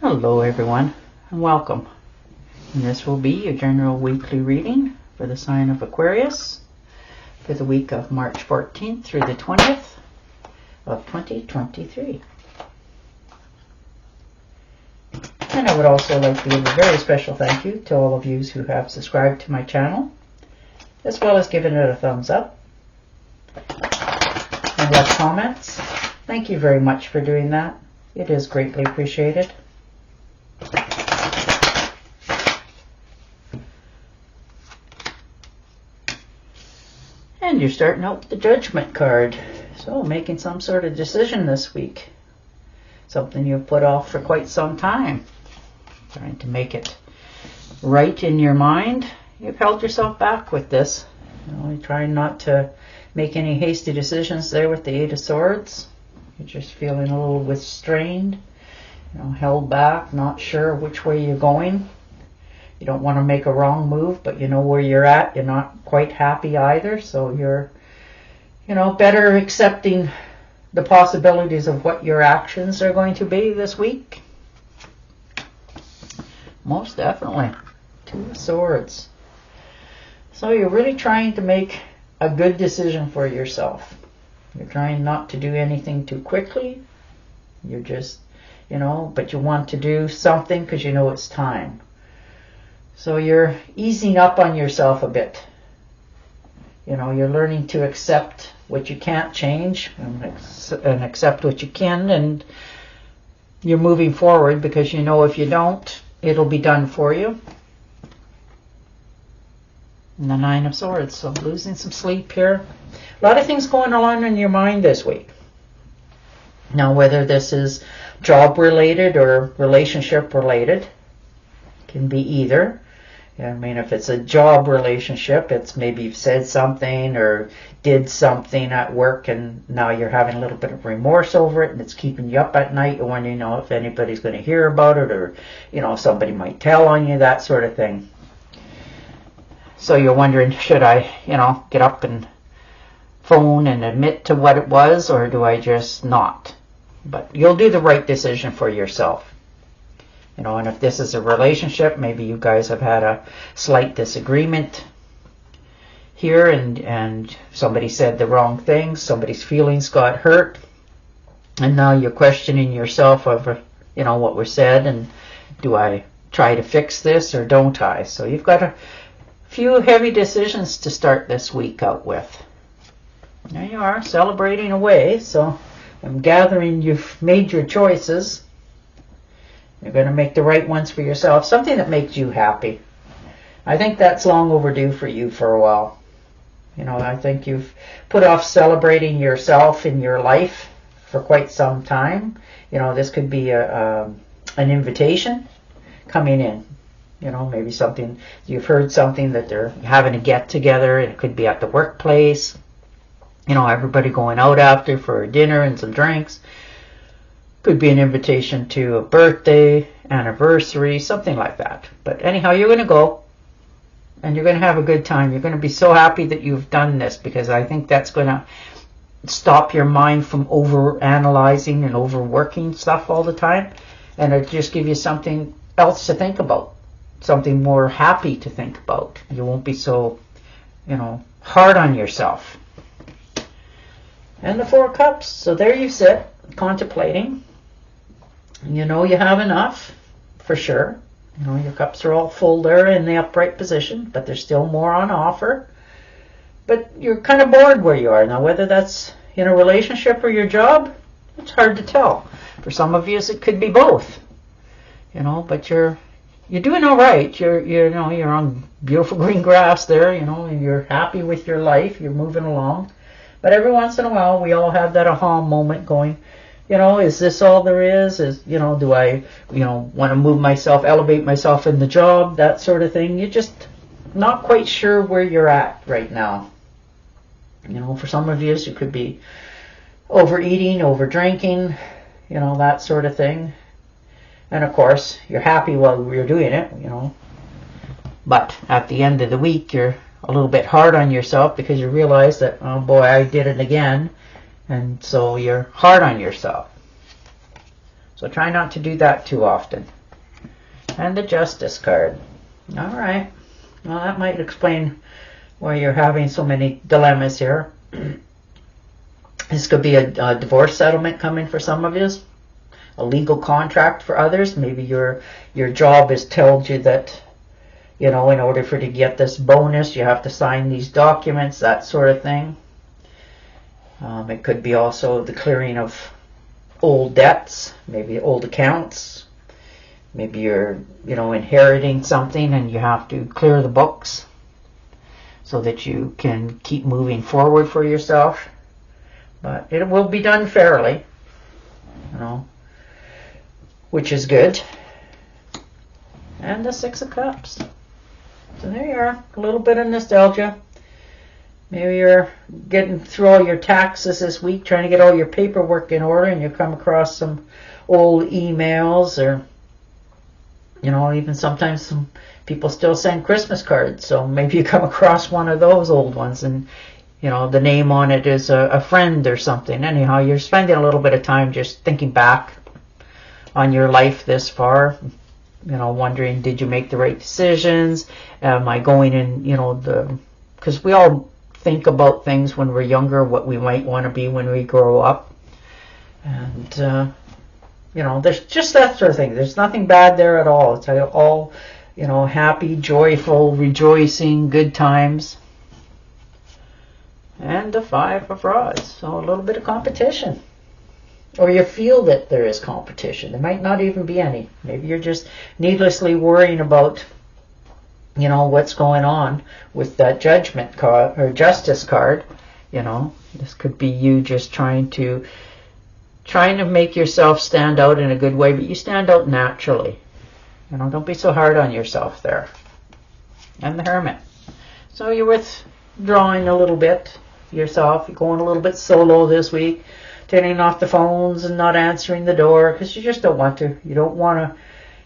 Hello everyone and welcome. And this will be your general weekly reading for the sign of Aquarius for the week of March 14th through the 20th of 2023. And I would also like to give a very special thank you to all of you who have subscribed to my channel, as well as given it a thumbs up and left comments. Thank you very much for doing that. It is greatly appreciated. And you're starting out with the Judgment card. So making some sort of decision this week. Something you've put off for quite some time. Trying to make it right in your mind. You've held yourself back with this. You're trying not to make any hasty decisions there with the Eight of Swords. You're just feeling a little restrained. Held back, not sure which way you're going. You don't want to make a wrong move, but you know where you're at. You're not quite happy either, so you're, better accepting the possibilities of what your actions are going to be this week. Most definitely. Two of Swords. So you're really trying to make a good decision for yourself. You're trying not to do anything too quickly. You're just, but you want to do something because you know it's time. So you're easing up on yourself a bit. You're learning to accept what you can't change and accept what you can, and you're moving forward because if you don't, it'll be done for you. And the Nine of Swords, so losing some sleep here. A lot of things going on in your mind this week. Now, whether this is job related or relationship related, can be either. If it's a job relationship, it's maybe you've said something or did something at work and now you're having a little bit of remorse over it and it's keeping you up at night. You're wondering, if anybody's going to hear about it or, somebody might tell on you, that sort of thing. So you're wondering, should I, get up and phone and admit to what it was, or do I just not? But you'll do the right decision for yourself. And if this is a relationship, maybe you guys have had a slight disagreement here and somebody said the wrong thing, somebody's feelings got hurt, and now you're questioning yourself over, what was said, and do I try to fix this or don't I? So you've got a few heavy decisions to start this week out with. There you are, celebrating away, so I'm gathering you've made your choices. You're going to make the right ones for yourself, something that makes you happy. I think that's long overdue for you for a while. I think you've put off celebrating yourself in your life for quite some time. This could be an invitation coming in. Maybe something, you've heard something that they're having a get together. It could be at the workplace. Everybody going out after for dinner and some drinks. Could be an invitation to a birthday, anniversary, something like that. But anyhow, you're going to go and you're going to have a good time. You're going to be so happy that you've done this, because I think that's going to stop your mind from over-analyzing and overworking stuff all the time. And it'll just give you something else to think about, something more happy to think about. You won't be so, hard on yourself. And the Four of Cups. So there you sit, contemplating. You have enough, for sure. Your cups are all full there in the upright position, but there's still more on offer. But you're kind of bored where you are. Now, whether that's in a relationship or your job, it's hard to tell. For some of you, it could be both. But you're doing all right. You're on beautiful green grass there, and you're happy with your life. You're moving along. But every once in a while, we all have that aha moment going, is this all there is? Do I, want to move myself, elevate myself in the job, that sort of thing? You're just not quite sure where you're at right now. For some of you, it could be overeating, over drinking, that sort of thing. And of course, you're happy while you're doing it, But at the end of the week, you're a little bit hard on yourself because you realize that, oh boy, I did it again. And so you're hard on yourself. So try not to do that too often. And the Justice card. All right. Well, that might explain why you're having so many dilemmas here. This could be a divorce settlement coming for some of you. A legal contract for others. Maybe your job has told you that, in order for you to get this bonus, you have to sign these documents, that sort of thing. It could be also the clearing of old debts, maybe old accounts. Maybe you're, inheriting something and you have to clear the books so that you can keep moving forward for yourself. But it will be done fairly, which is good. And the Six of Cups. So there you are, a little bit of nostalgia. Maybe you're getting through all your taxes this week, trying to get all your paperwork in order, and you come across some old emails, or, even sometimes some people still send Christmas cards. So maybe you come across one of those old ones, and, the name on it is a friend or something. Anyhow, you're spending a little bit of time just thinking back on your life this far. Wondering, did you make the right decisions? Am I going in, because we all think about things when we're younger, what we might want to be when we grow up. And, there's just that sort of thing. There's nothing bad there at all. It's all, happy, joyful, rejoicing, good times. And the Five of Rods. So a little bit of competition. Or you feel that there is competition. There might not even be any. Maybe you're just needlessly worrying about, what's going on with that Judgment card or Justice card. This could be you just trying to make yourself stand out in a good way, but you stand out naturally. Don't be so hard on yourself there. And the Hermit. So you're withdrawing a little bit yourself. You're going a little bit solo this week. Turning off the phones and not answering the door because you just don't want to. You don't want to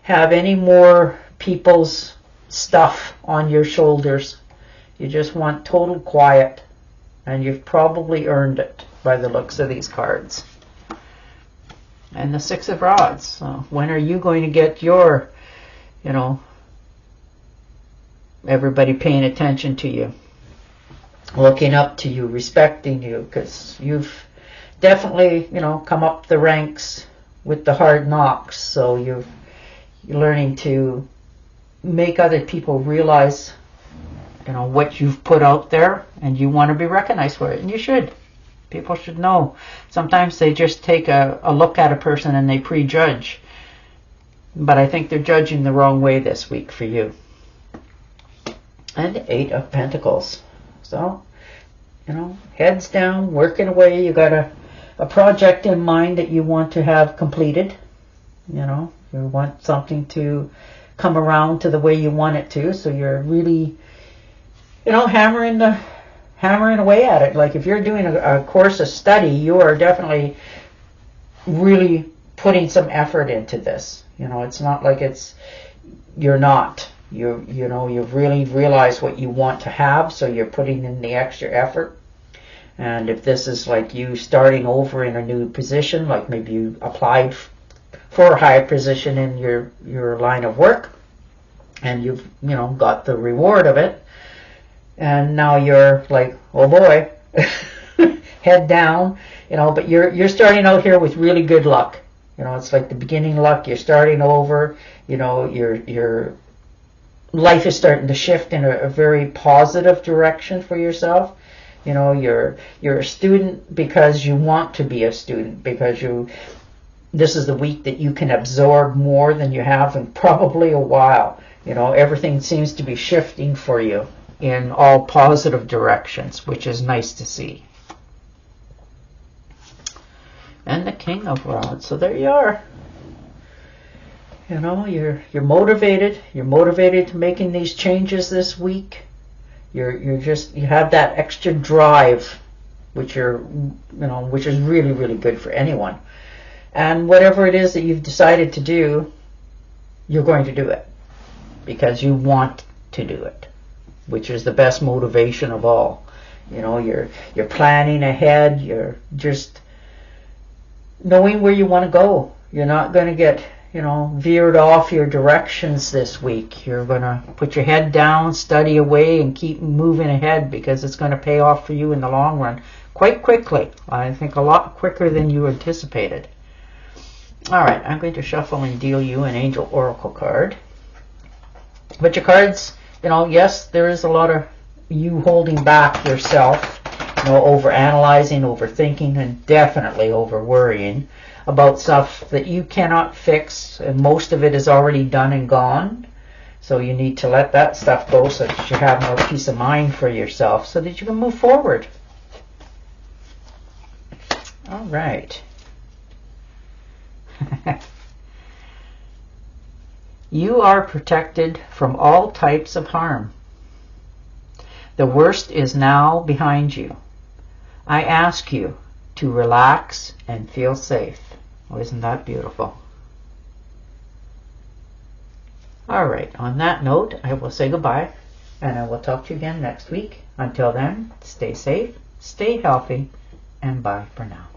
have any more people's stuff on your shoulders. You just want total quiet, and you've probably earned it by the looks of these cards. And the Six of Rods. So when are you going to get your, everybody paying attention to you, looking up to you, respecting you, because you've definitely, come up the ranks with the hard knocks. So you're learning to make other people realize, what you've put out there, and you want to be recognized for it. And you should. People should know. Sometimes they just take a look at a person and they prejudge. But I think they're judging the wrong way this week for you. And the Eight of Pentacles. So, heads down, working away. You got a project in mind that you want to have completed. You want something to come around to the way you want it to. So you're really, hammering away at it. Like if you're doing a course of study, you are definitely really putting some effort into this. It's not like you're not. You've really realized what you want to have, so you're putting in the extra effort. And if this is like you starting over in a new position, like maybe you applied for a higher position in your line of work, and you've got the reward of it, and now you're like, oh boy, head down, but you're starting out here with really good luck. It's like the beginning luck. You're starting over. Your life is starting to shift in a very positive direction for yourself. You're a student because you want to be a student, because this is the week that you can absorb more than you have in probably a while. Everything seems to be shifting for you in all positive directions, which is nice to see. And the King of Rods. So there you are. You're motivated. You're motivated to making these changes this week. You have that extra drive, which is really, really good for anyone. And whatever it is that you've decided to do, you're going to do it because you want to do it, which is the best motivation of all. You're planning ahead. You're just knowing where you want to go. You're not going to get veered off your directions this week. You're going to put your head down, study away, and keep moving ahead, because it's going to pay off for you in the long run quite quickly. I think a lot quicker than you anticipated. All right, I'm going to shuffle and deal you an Angel Oracle card. But your cards, yes, there is a lot of you holding back yourself, over analyzing, overthinking, and definitely over worrying about stuff that you cannot fix, and most of it is already done and gone. So you need to let that stuff go so that you have more peace of mind for yourself, so that you can move forward. All right. You are protected from all types of harm. The worst is now behind you. I ask you to relax and feel safe. Oh, isn't that beautiful? All right, on that note, I will say goodbye, and I will talk to you again next week. Until then, stay safe, stay healthy, and bye for now.